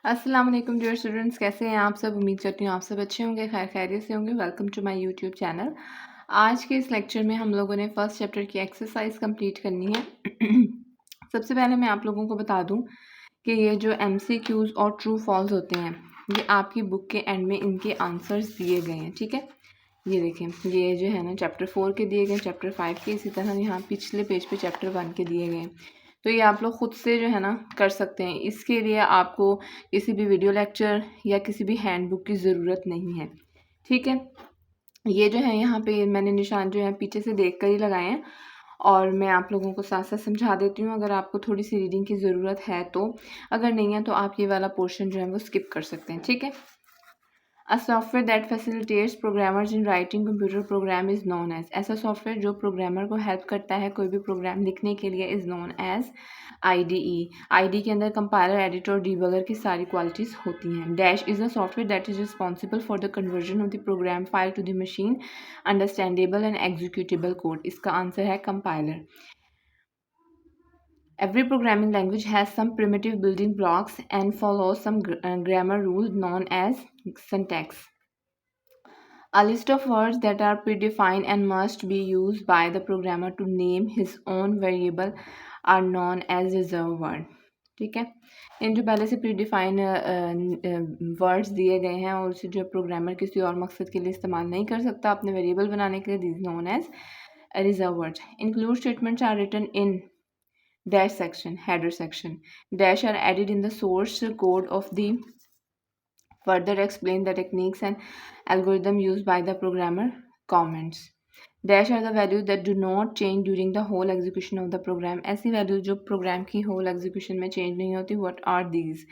अस्सलाम वालेकुम dear students, कैसे हैं आप सब। उम्मीद करती हूँ आप सब अच्छे होंगे, खैर खैरियत से होंगे। Welcome to my YouTube channel. आज के इस लेक्चर में हम लोगों ने फर्स्ट चैप्टर की एक्सरसाइज कंप्लीट करनी है। सबसे पहले मैं आप लोगों को बता दूं कि ये जो MCQs और ट्रू फॉल्स होते हैं, ये आपकी बुक के एंड में इनके आंसर्स दिए गए हैं। ठीक है, ये देखें, ये जो है ना चैप्टर 4 के दिए गए, चैप्टर 5 के, इसी तरह यहाँ पिछले पेज पे चैप्टर 1 के दिए गए। तो ये आप लोग खुद से जो है ना कर सकते हैं। इसके लिए आपको किसी भी वीडियो लेक्चर या किसी भी हैंडबुक की ज़रूरत नहीं है। ठीक है, ये जो है यहाँ पे मैंने निशान जो है पीछे से देख कर ही लगाए हैं और मैं आप लोगों को साथ साथ समझा देती हूँ। अगर आपको थोड़ी सी रीडिंग की ज़रूरत है तो, अगर नहीं है तो आप ये वाला पोर्शन जो है वो स्किप कर सकते हैं। ठीक है, A software that facilitates programmers in writing computer program is known as। ऐसा सॉफ्टवेयर जो प्रोग्रामर को हेल्प करता है कोई भी प्रोग्राम लिखने के लिए is known as IDE। IDE के अंदर कंपाइलर, एडिटर और डिबगर की सारी क्वालिटीज़ होती हैं। Dash is a software that is responsible for the conversion of the program file to the machine understandable and executable code. इसका आंसर है compiler. Every programming language has some primitive building blocks and follows some grammar rules known as syntax. A list of words that are predefined and must be used by the programmer to name his own variable are known as reserved word। ठीक है, इन जो पहले से predefine words दिए गए हैं और उसे जो प्रोग्रामर किसी और मकसद के लिए इस्तेमाल नहीं कर सकता अपने वेरिएबल बनाने के लिए, this known as reserve words. Include statements are written in dash section, header section. Dash are added in the source code of the further explain the techniques and algorithm used by the programmer. Comments. Dash are the values that do not change during the whole execution of the program। ऐसी values जो program की whole execution में change नहीं होती। What are these?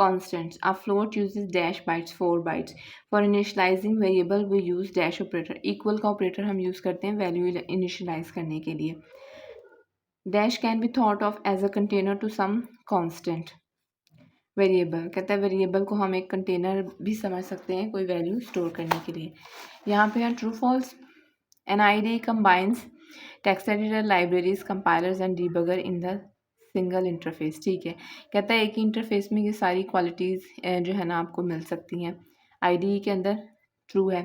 Constants. A float uses dash bytes, 4 bytes. For initializing variable we use dash operator। equal का operator हम use करते हैं value initialize करने के लिए। Dash can be thought of as a container to some constant variable. कहता है variable को हम एक कंटेनर भी समझ सकते हैं कोई वैल्यू स्टोर करने के लिए। यहाँ पे है true false. An IDE combines text editor, libraries, compilers and debugger in the single interface. ठीक है, कहता है एक ही इंटरफेस में ये सारी क्वालिटीज़ जो है ना आपको मिल सकती हैं IDE के अंदर। ट्रू है।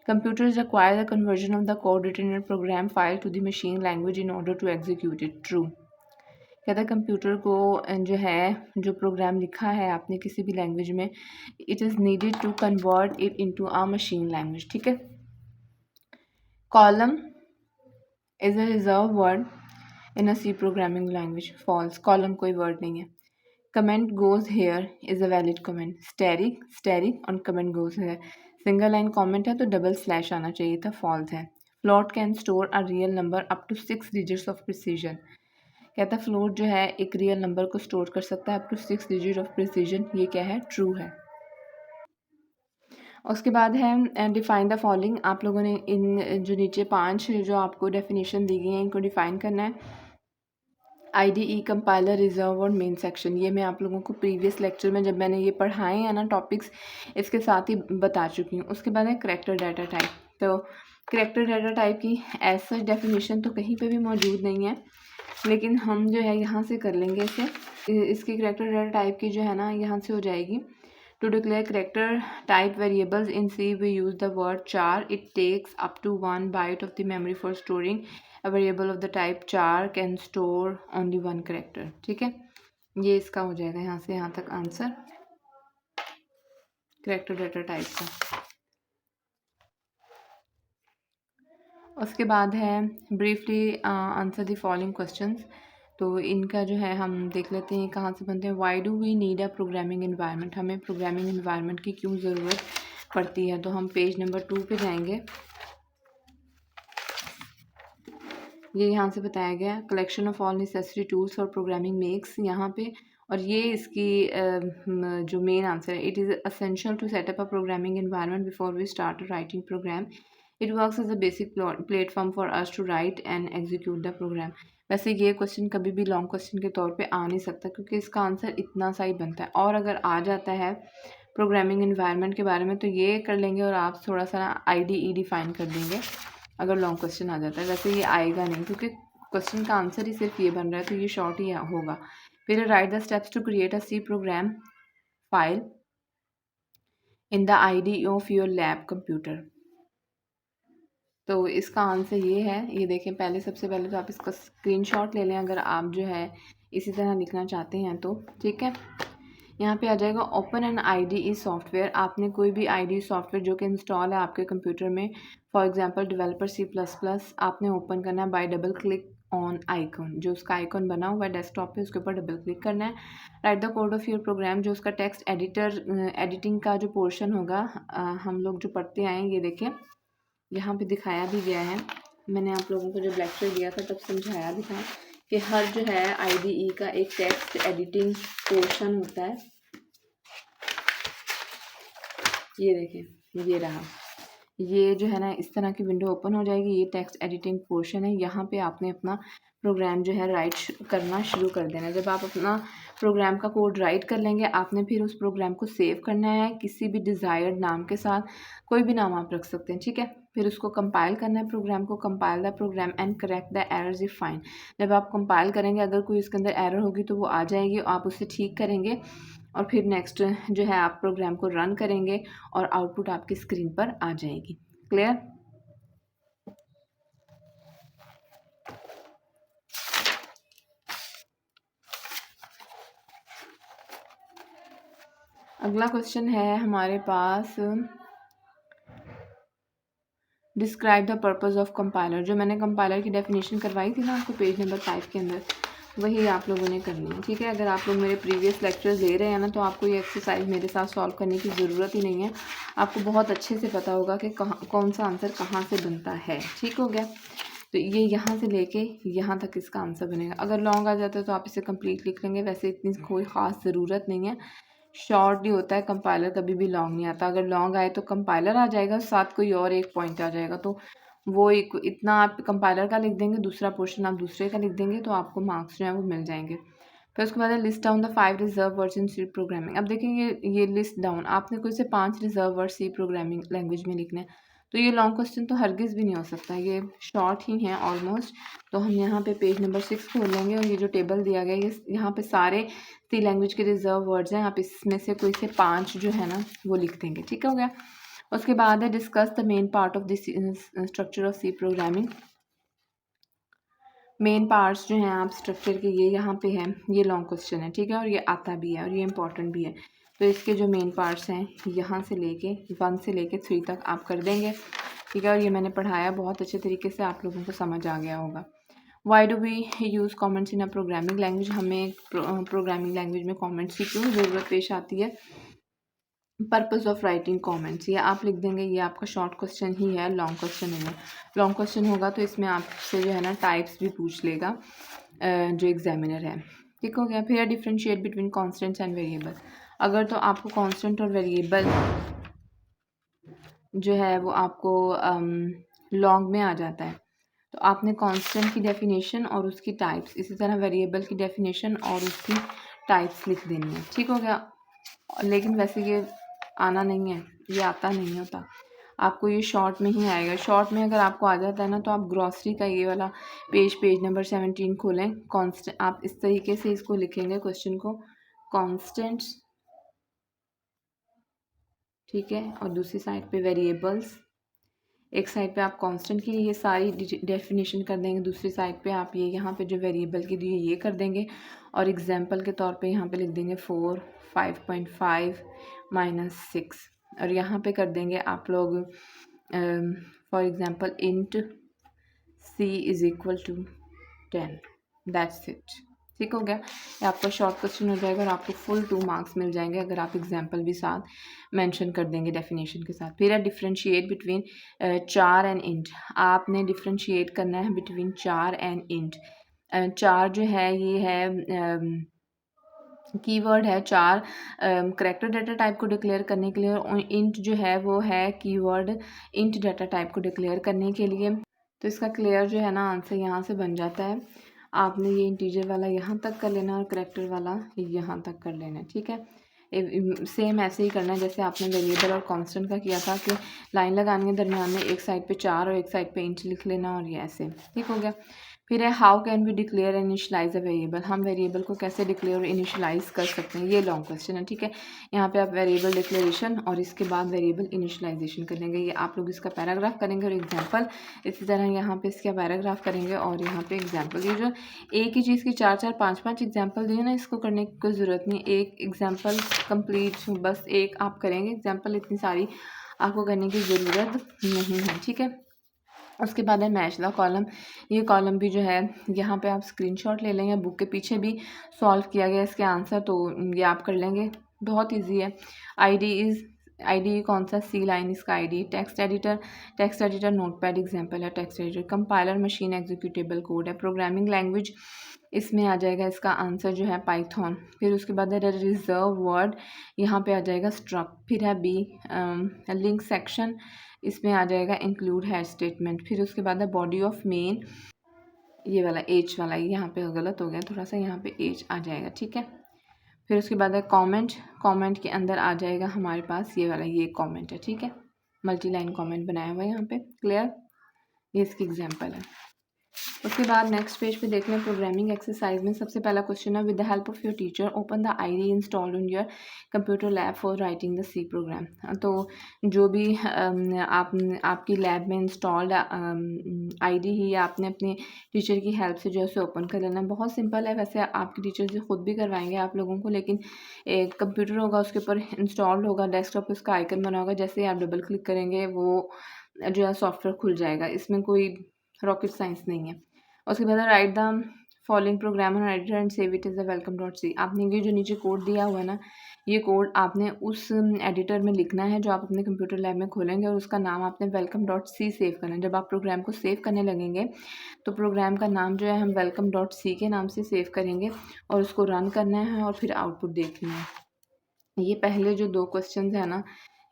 Computers require the conversion of the code written in program file to the machine language in order to execute it. True. कहता है कंप्यूटर को जो है जो प्रोग्राम लिखा है आपने किसी भी लैंग्वेज में, it is needed to convert it into a machine language. ठीक है। Column is a reserve word in a C programming language. False, column कोई वर्ड नहीं है। Comment goes here is a valid comment. Asterisk और comment goes here. Single line comment है तो double slash आना चाहिए था, फॉल्स है। Float can store a real number up to 6 digits of precision. कहता है फ्लोट जो है एक रियल नंबर को स्टोर कर सकता है up to 6 digit of precision. ये क्या है? ट्रू है। उसके बाद है डिफाइन द फॉलोइंग। आप लोगों ने इन जो नीचे 5 जो आपको डेफिनेशन दी गई हैं इनको डिफाइन करना है। IDE कंपाइलर, रिजर्व और मेन सेक्शन, ये मैं आप लोगों को प्रीवियस लेक्चर में जब मैंने ये पढ़ाए हैं ना टॉपिक्स, इसके साथ ही बता चुकी हूँ। उसके बाद है करेक्टर डाटा टाइप। तो करेक्टर डाटा टाइप की एज सच डेफिनेशन तो कहीं पे भी मौजूद नहीं है, लेकिन हम जो है यहाँ से कर लेंगे इसे। इसकी करेक्टर डाटा टाइप की जो है ना यहाँ से हो जाएगी। To declare character type variables in C we use the word char. It takes up to 1 byte of the memory for storing a variable of the type char can store only 1 character. ठीक है, ये इसका हो जाएगा यहाँ से यहाँ तक आंसर करेक्टर डाटा टाइप का। उसके बाद है briefly answer the following questions. तो इनका जो है हम देख लेते हैं कहाँ से बनते हैं। Why do we need a programming environment. हमें प्रोग्रामिंग इन्वायरमेंट की क्यों ज़रूरत पड़ती है? तो हम पेज नंबर 2 पे जाएंगे। ये यहाँ से बताया गया collection of all necessary tools for programming makes यहाँ पे, और ये इसकी जो मेन आंसर है। It is essential to set up a programming environment before we start writing program. It works as a basic platform for us to write and execute the program. वैसे ये question कभी भी लॉन्ग क्वेश्चन के तौर पे आ नहीं सकता क्योंकि इसका आंसर इतना सा ही बनता है, और अगर आ जाता है प्रोग्रामिंग इन्वायरमेंट के बारे में तो ये कर लेंगे और आप थोड़ा सा IDE डिफाइन कर देंगे अगर लॉन्ग क्वेश्चन आ जाता है। वैसे ये आएगा नहीं क्योंकि क्वेश्चन का आंसर ही सिर्फ ये बन रहा है, तो ये शॉर्ट ही होगा। फिर write the steps to create a C program file in the ID of your lab computer। तो इसका आंसर ये है, ये देखें, पहले सबसे पहले तो आप इसका स्क्रीनशॉट ले लें अगर आप जो है इसी तरह लिखना चाहते हैं तो, ठीक है। यहाँ पे आ जाएगा ओपन एन IDE सॉफ्टवेयर। आपने कोई भी IDE सॉफ्टवेयर जो कि इंस्टॉल है आपके कंप्यूटर में, फॉर एग्जांपल डेवलपर C++, आपने ओपन करना है bye double click on icon. जो उसका आइकन बना हुआ है डेस्कटॉप पे उसके ऊपर डबल क्लिक करना है। Write the code of your program, जो उसका टेक्स्ट एडिटिंग का जो पोर्शन होगा, हम लोग जो पढ़ते आए ये देखें यहाँ पे दिखाया भी गया है। मैंने आप लोगों को जब लेक्चर दिया था तब समझाया भी था कि हर जो है IDE का एक टेक्स्ट एडिटिंग पोर्शन होता है। ये देखें, ये रहा, ये जो है ना इस तरह की विंडो ओपन हो जाएगी। ये टेक्स्ट एडिटिंग पोर्शन है। यहाँ पे आपने अपना प्रोग्राम जो है राइट करना शुरू कर देना। जब आप अपना प्रोग्राम का कोड राइट कर लेंगे, आपने फिर उस प्रोग्राम को सेव करना है किसी भी डिज़ायर्ड नाम के साथ, कोई भी नाम आप रख सकते हैं, ठीक है। फिर उसको कंपाइल करना है, प्रोग्राम को compile the program and correct the errors if find. जब आप कंपाइल करेंगे, अगर कोई उसके अंदर एरर होगी तो वो आ जाएगी, आप उसे ठीक करेंगे और फिर नेक्स्ट जो है आप प्रोग्राम को रन करेंगे और आउटपुट आपकी स्क्रीन पर आ जाएगी। क्लियर? अगला क्वेश्चन है हमारे पास, describe the purpose of compiler. जो मैंने कंपाइलर की डेफिनेशन करवाई थी ना आपको पेज नंबर 5 के अंदर, वही आप लोगों ने करनी है, ठीक है। अगर आप लोग मेरे प्रीवियस लेक्चर्स ले रहे हैं ना, तो आपको ये एक्सरसाइज मेरे साथ सॉल्व करने की ज़रूरत ही नहीं है। आपको बहुत अच्छे से पता होगा कि कौन सा आंसर कहाँ से बनता है, ठीक हो गया। तो ये यहाँ से लेके यहाँ तक इसका आंसर बनेगा। अगर लॉन्ग आ जाता है तो आप इसे कंप्लीट लिख लेंगे, वैसे इतनी कोई ख़ास ज़रूरत नहीं है। शॉर्ट ही होता है कंपाइलर, कभी भी लॉन्ग नहीं आता। अगर लॉन्ग आए तो कंपाइलर आ जाएगा, साथ कोई और एक पॉइंट आ जाएगा, तो वो एक इतना आप कंपाइलर का लिख देंगे, दूसरा पोर्शन आप दूसरे का लिख देंगे, तो आपको मार्क्स जो है वो मिल जाएंगे। फिर उसके बाद है list down the 5 reserve words in C programming. अब देखेंगे ये लिस्ट डाउन, आपने कोई से 5 reserve word C programming language में लिखने हैं। तो ये लॉन्ग क्वेश्चन तो हरगिज़ भी नहीं हो सकता, ये शॉर्ट ही है ऑलमोस्ट। तो हम यहाँ पे पेज नंबर 6 खोल लेंगे और ये जो टेबल दिया गया है, ये यहाँ पे सारे सी लैंग्वेज के रिजर्व वर्ड्स हैं। आप इसमें से कोई से 5 जो है ना वो लिख देंगे, ठीक हो गया। उसके बाद है discuss the main part of this structure of C programming. Main parts जो हैं आप स्ट्रक्चर के, ये यहाँ पे है, ये लॉन्ग क्वेश्चन है, ठीक है, और ये आता भी है और ये इंपॉर्टेंट भी है। तो इसके जो मेन पार्ट्स हैं यहाँ से लेके 1 से लेके 3 तक आप कर देंगे, ठीक है। और ये मैंने पढ़ाया बहुत अच्छे तरीके से, आप लोगों को समझ आ गया होगा। Why do we use comments in a programming language. हमें प्रोग्रामिंग लैंग्वेज में कॉमेंट्स की क्यों ज़रूरत पेश आती है। पर्पज़ ऑफ राइटिंग कमेंट्स, ये आप लिख देंगे। ये आपका शॉर्ट क्वेश्चन ही है, लॉन्ग क्वेश्चन नहीं है। लॉन्ग क्वेश्चन होगा तो इसमें आपसे जो है ना टाइप्स भी पूछ लेगा जो एग्जामिनर है, ठीक हो गया। फिर differentiate between constants and variable. अगर तो आपको कॉन्स्टेंट और वेरिएबल जो है वो आपको लॉन्ग में आ जाता है, तो आपने कांस्टेंट की डेफिनेशन और उसकी टाइप्स, इसी तरह वेरिएबल की डेफिनेशन और उसकी टाइप्स लिख देनी है, ठीक हो गया। लेकिन वैसे ये आना नहीं है, ये आता नहीं होता, आपको ये शॉर्ट में ही आएगा। शॉर्ट में अगर आपको आ जाता है ना, तो आप ग्रॉसरी का ये वाला पेज नंबर 17 खोलें। कांस्टेंट, आप इस तरीके से इसको लिखेंगे क्वेश्चन को, कांस्टेंट्स, ठीक है, और दूसरी साइड पे वेरिएबल्स। एक साइड पे आप कांस्टेंट की ये सारी डेफिनेशन कर देंगे, दूसरी साइड पे आप ये यहाँ पे जो वेरिएबल की दी ये कर देंगे, और एग्जांपल के तौर पे यहाँ पे लिख देंगे 4, 5.5 -6, और यहाँ पे कर देंगे आप लोग for example int c = 10। That's it, ठीक हो गया। ये आपका शॉर्ट क्वेश्चन हो जाएगा और आपको फुल 2 मार्क्स मिल जाएंगे अगर आप एग्जांपल भी साथ मेंशन कर देंगे डेफिनेशन के साथ। फिर है डिफ्रेंशिएट बिटवीन चार एंड इंट। आपने डिफ्रेंशिएट करना है बिटवीन चार एंड इंट। चार जो है ये है कीवर्ड है, चार करैक्टर डाटा टाइप को डिक्लेयर करने के लिए, और इंट जो है वो है कीवर्ड इंट डाटा टाइप को डिक्लेयर करने के लिए। तो इसका क्लियर जो है ना आंसर यहाँ से बन जाता है। आपने ये इंटीजर वाला यहाँ तक कर लेना और करैक्टर वाला यहाँ तक कर लेना, ठीक है। सेम ऐसे ही करना है जैसे आपने वेरिएबल और कांस्टेंट का किया था, कि लाइन लगानी है दरमियान में, एक साइड पे 4 और एक साइड पे इंच लिख लेना, और ये ऐसे, ठीक हो गया। फिर है how can we declare and initialise a variable, हम वेरिएबल को कैसे डिक्लेयर और इनिशलाइज कर सकते हैं, ये लॉन्ग क्वेश्चन है, ठीक है। यहाँ पे आप वेरिएबल डिक्लेरेशन और इसके बाद वेरिएबल इनिशलाइजेशन करेंगे, ये आप लोग इसका पैराग्राफ करेंगे और एग्जाम्पल, इसी तरह यहाँ पे इसका पैराग्राफ करेंगे और यहाँ पे एग्जाम्पल। ये जो एक ही चीज़ की 4-4 5-5 एग्जाम्पल दिए ना, इसको करने की कोई ज़रूरत नहीं, एक एग्जाम्पल कंप्लीट बस एक आप करेंगे एग्जाम्पल, इतनी सारी आपको करने की ज़रूरत नहीं है, ठीक है। उसके बाद है मैच द कॉलम, ये कॉलम भी जो है यहाँ पे आप स्क्रीनशॉट ले लेंगे, बुक के पीछे भी सॉल्व किया गया इसके आंसर, तो ये आप कर लेंगे, बहुत इजी है। आईडी कौन सा, सी लाइन इसका ID. Text editor Notepad example है text editor. Compiler machine executable code है। प्रोग्रामिंग लैंग्वेज इसमें आ जाएगा इसका आंसर जो है पाइथन। फिर उसके बाद है रिजर्व वर्ड, यहाँ पे आ जाएगा स्ट्रक्ट। फिर है बी लिंक सेक्शन, इसमें आ जाएगा इंक्लूड हैश स्टेटमेंट। फिर उसके बाद है बॉडी ऑफ मेन, ये वाला एच वाला यहाँ पे गलत हो गया थोड़ा सा, यहाँ पे एच आ जाएगा, ठीक है। फिर उसके बाद है कमेंट के अंदर आ जाएगा हमारे पास ये वाला, ये कमेंट है, ठीक है। मल्टी लाइन कमेंट बनाया हुआ है यहाँ पे, क्लियर, ये इसकी एग्जांपल है। उसके बाद नेक्स्ट पेज पे देख लें प्रोग्रामिंग एक्सरसाइज में सबसे पहला क्वेश्चन है with the help of your teacher open the ID installed on your computer lab for writing the C program. तो जो भी आपकी लैब में इंस्टॉल्ड आईडी ही आपने अपने टीचर की हेल्प से जो है उसे ओपन कर लेना। बहुत सिंपल है, वैसे आपके टीचर से खुद भी करवाएंगे आप लोगों को, लेकिन एक कंप्यूटर होगा उसके ऊपर इंस्टॉल्ड होगा, डेस्कटॉप पे उसका आइकन बना होगा, जैसे ही आप डबल क्लिक करेंगे वो जो है सॉफ्टवेयर खुल जाएगा, इसमें कोई रॉकेट साइंस नहीं है। उसके बाद write the following program on editor and save it is the welcome dot C. आपने ये जो नीचे कोड दिया हुआ है ना, ये कोड आपने उस एडिटर में लिखना है जो आप अपने कंप्यूटर लैब में खोलेंगे, और उसका नाम आपने वेलकम डॉट सी सेव करना है। जब आप प्रोग्राम को सेव करने लगेंगे तो प्रोग्राम का नाम जो है हम वेलकम डॉट सी के नाम से सेव करेंगे और उसको रन करना है और फिर आउटपुट देखना है। ये पहले जो 2 क्वेश्चन है ना,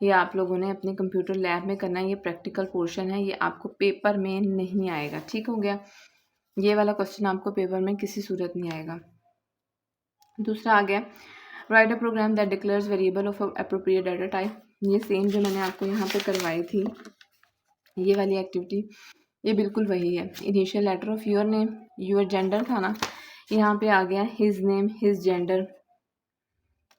ये आप लोगों ने अपने कंप्यूटर लैब में करना है, ये प्रैक्टिकल पोर्शन है, ये आपको पेपर में नहीं आएगा, ठीक हो गया। ये वाला क्वेश्चन आपको पेपर में किसी सूरत नहीं आएगा। दूसरा आ गया write a program that declares variable of appropriate data type. ये सेम जो मैंने आपको यहाँ पे करवाई थी, ये वाली एक्टिविटी, ये बिल्कुल वही है। Initial letter of your name, your gender था ना, यहाँ पे आ गया हिज नेम हिज जेंडर,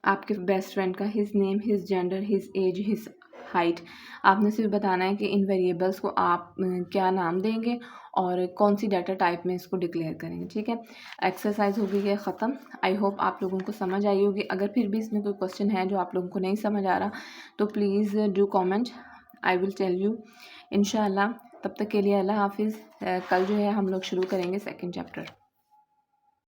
आपके बेस्ट फ्रेंड का his name his gender his age his height. आपने सिर्फ बताना है कि इन वेरिएबल्स को आप क्या नाम देंगे और कौन सी डाटा टाइप में इसको डिक्लेयर करेंगे, ठीक है। एक्सरसाइज हो गई है ख़त्म। आई होप आप लोगों को समझ आई होगी। अगर फिर भी इसमें कोई क्वेश्चन है जो आप लोगों को नहीं समझ आ रहा तो please do comment, I will tell you इंशाल्लाह। तब तक के लिए अल्लाह हाफिज़। कल जो है हम लोग शुरू करेंगे 2nd चैप्टर।